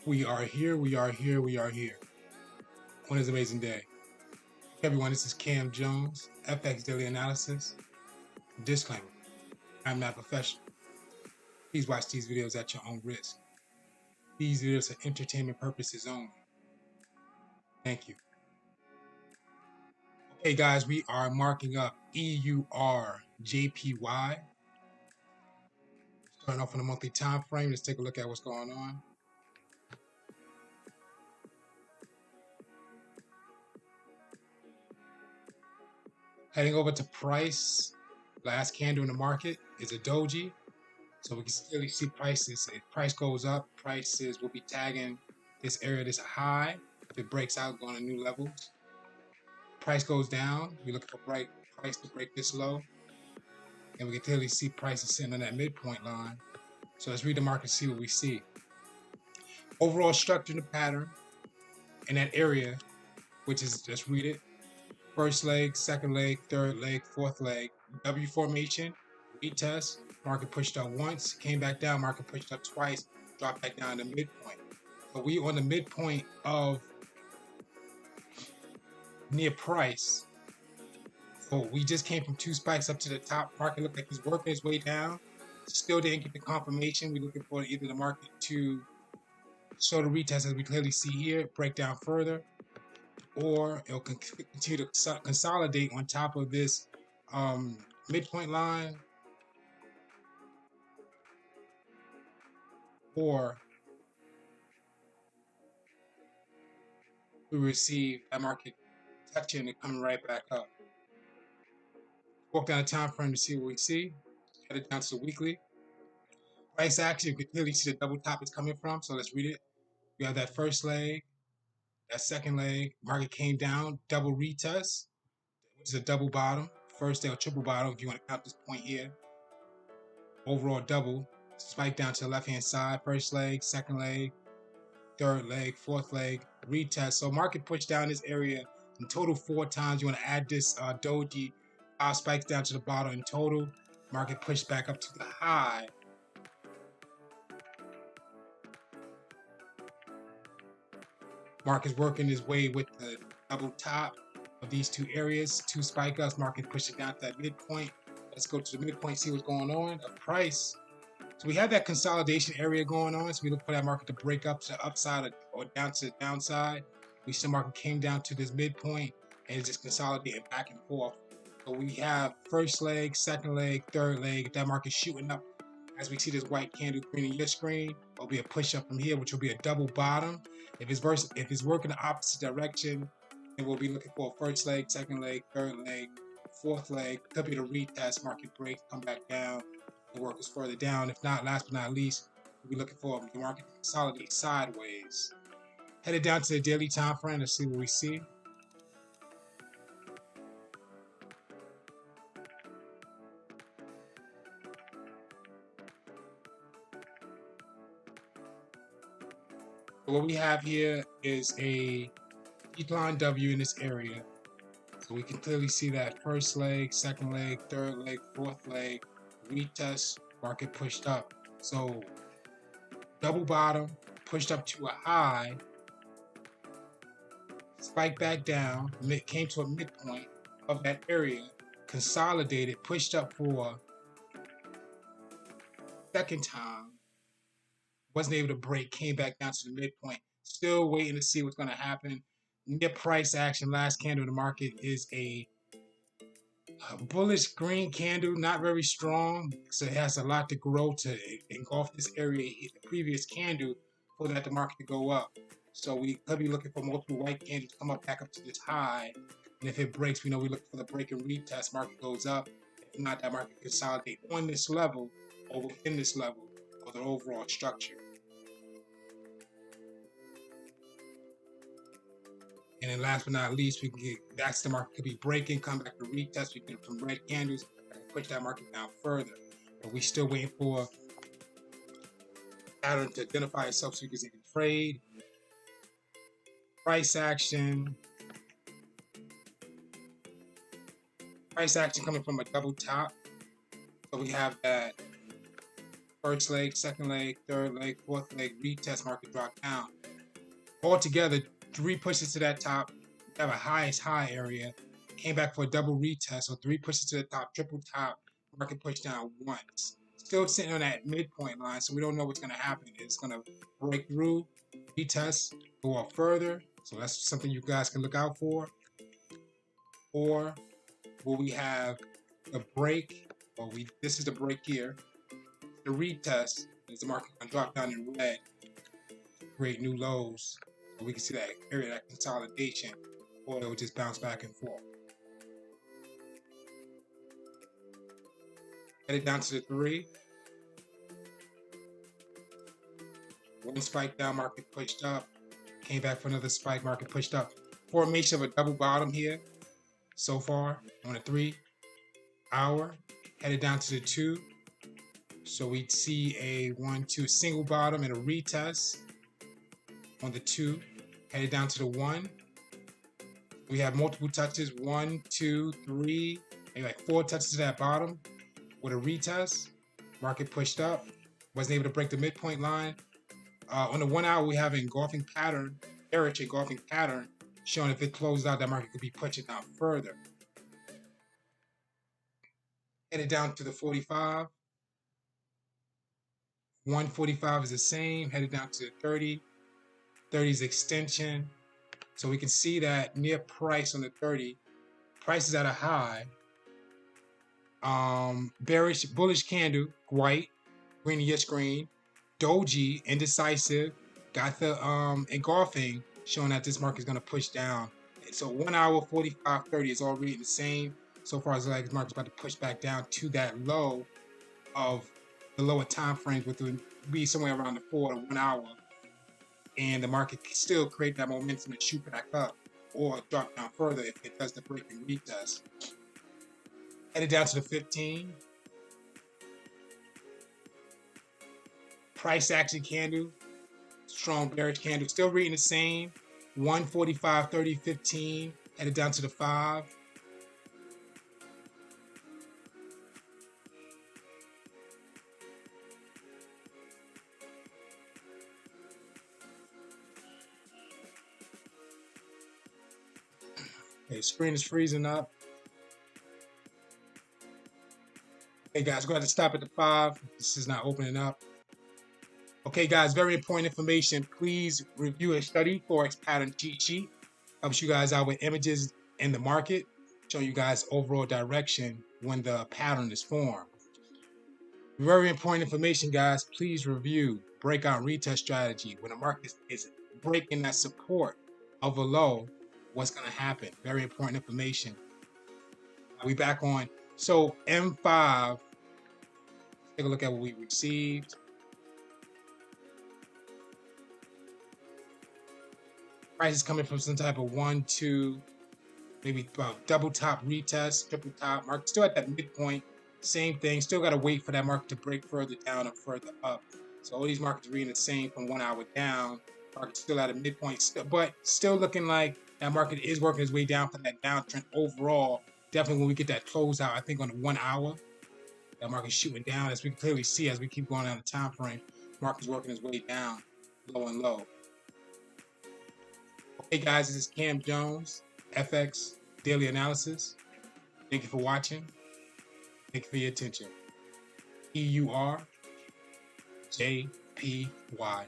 We are here, we are here, we are here. On this amazing day. Hey everyone, this is Cam Jones, FX Daily Analysis. Disclaimer, I'm not a professional. Please watch these videos at your own risk. These videos are entertainment purposes only. Thank you. Okay guys, we are marking up EUR JPY. Starting off on the monthly time frame, let's take a look at what's going on. Heading over to price, last candle in the market is a doji. So we can clearly see prices. If price goes up, prices will be tagging this area, this high. If it breaks out, going to new levels. Price goes down, we look for price to break this low. And we can clearly see prices sitting on that midpoint line. So let's read the market, see what we see. Overall structure in the pattern in that area, which is, let's read it. First leg, second leg, third leg, fourth leg. W formation, retest. Market pushed up once, came back down. Market pushed up twice, dropped back down to midpoint. But we on the midpoint of near price. So we just came from two spikes up to the top. Market looked like he's working his way down. Still didn't get the confirmation. We're looking for either the market to show the retest as we clearly see here, break down further, or it'll continue to consolidate on top of this midpoint line, or we receive that market touching and coming right back up. Walk down the time frame to see what we see. Headed down to the weekly. Price action, you can clearly see the double top is coming from, so let's read it. We have that first leg, that second leg. Market came down, double retest, which is a double bottom. First leg or triple bottom, if you want to count this point here. Overall double, spike down to the left-hand side. First leg, second leg, third leg, fourth leg, retest. So market pushed down this area in total 4 times. You want to add this doji, 5 spikes down to the bottom in total. Market pushed back up to the high. Market's working his way with the double top of these two areas, 2 spike ups. Market pushed it down to that midpoint. Let's go to the midpoint, see what's going on. A price. So we have that consolidation area going on. So we look for that market to break up to the upside or down to the downside. We see the market came down to this midpoint and it's just consolidating back and forth. So we have first leg, second leg, third leg. If that market shooting up, as we see this white candle green in your screen, there'll be a push up from here, which will be a double bottom. If it's working the opposite direction, then we'll be looking for a first leg, second leg, third leg, fourth leg. Could be the retest, market break, come back down, and work us further down. If not, last but not least, we'll be looking for the market to consolidate sideways. Headed down to the daily time frame. Let's see what we see. So what we have here is a decline W in this area. So we can clearly see that first leg, second leg, third leg, fourth leg, retest, market pushed up. So double bottom, pushed up to a high, spiked back down, came to a midpoint of that area, consolidated, pushed up for second time, wasn't able to break, came back down to the midpoint. Still waiting to see what's going to happen. Near price action, last candle in the market is a bullish green candle, not very strong, so it has a lot to grow to engulf this area, the previous candle, for that the market to go up. So we could be looking for multiple white candles to come up back up to this high, and if it breaks, we know we look for the break and retest. Market goes up. If not, that market consolidate on this level or within this level of the overall structure. And then last but not least, we can get, that's the market could be breaking, come back to retest. We get some red candles that can push that market down further. But we still waiting for pattern to identify itself so we can trade. Price action. Price action coming from a double top. So we have that first leg, second leg, third leg, fourth leg, retest, market drop down. Altogether, 3 pushes to that top. We have a highest high area. Came back for a double retest, so 3 pushes to the top, triple top, market push down once. Still sitting on that midpoint line, so we don't know what's going to happen. It's going to break through, retest, go up further. So that's something you guys can look out for. Or will we have a break? Well, this is the break here. The retest is the market going to drop down in red, create new lows. So we can see that area, that consolidation, or it will just bounce back and forth. Headed down to the 3. One spike down, market pushed up. Came back for another spike, market pushed up. Formation of a double bottom here so far on a 3 hour. Headed down to the 2. So we'd see a 1-2 single bottom and a retest on the 2. Headed down to the 1. We have multiple touches, 1, 2, 3, maybe like 4 touches to that bottom with a retest. Market pushed up, wasn't able to break the midpoint line. On the 1 hour, we have an engulfing pattern, bearish engulfing pattern, showing if it closed out, that market could be pushing down further. Headed down to the 45. 145 is the same, headed down to the 30. 30 is extension. So we can see that near price on the 30, price is at a high. Bearish, bullish candle, white, greenish green, doji, indecisive, got the engulfing, showing that this market is going to push down. And so 1 hour, 45, 30 is all reading the same. So far as like this market's about to push back down to that low of the lower time frames, which would be somewhere around the 4 to 1 hour. And the market can still create that momentum and shoot back up or drop down further if it does the break and retest. Headed down to the 15. Price action candle, strong bearish candle, still reading the same. 145, 30, 15, headed down to the 5. Okay, screen is freezing up. Okay, guys, we're going to stop at the 5. This is not opening up. Okay, guys, very important information. Please review a study forex pattern cheat sheet. Helps you guys out with images in the market, showing you guys overall direction when the pattern is formed. Very important information, guys. Please review breakout retest strategy. When the market is breaking that support of a low, what's going to happen? Very important information. We back on. So M5, take a look at what we received. Price is coming from some type of 1, 2, maybe double top retest, triple top. Market still at that midpoint. Same thing. Still got to wait for that market to break further down or further up. So all these markets reading the same from 1 hour down. Market still at a midpoint, but still looking like that market is working its way down for that downtrend overall. Definitely when we get that closeout, I think on the 1 hour, that market's shooting down. As we can clearly see as we keep going down the time frame, market's working its way down, low and low. Okay, guys, this is Cam Jones, FX Daily Analysis. Thank you for watching. Thank you for your attention. EUR JPY.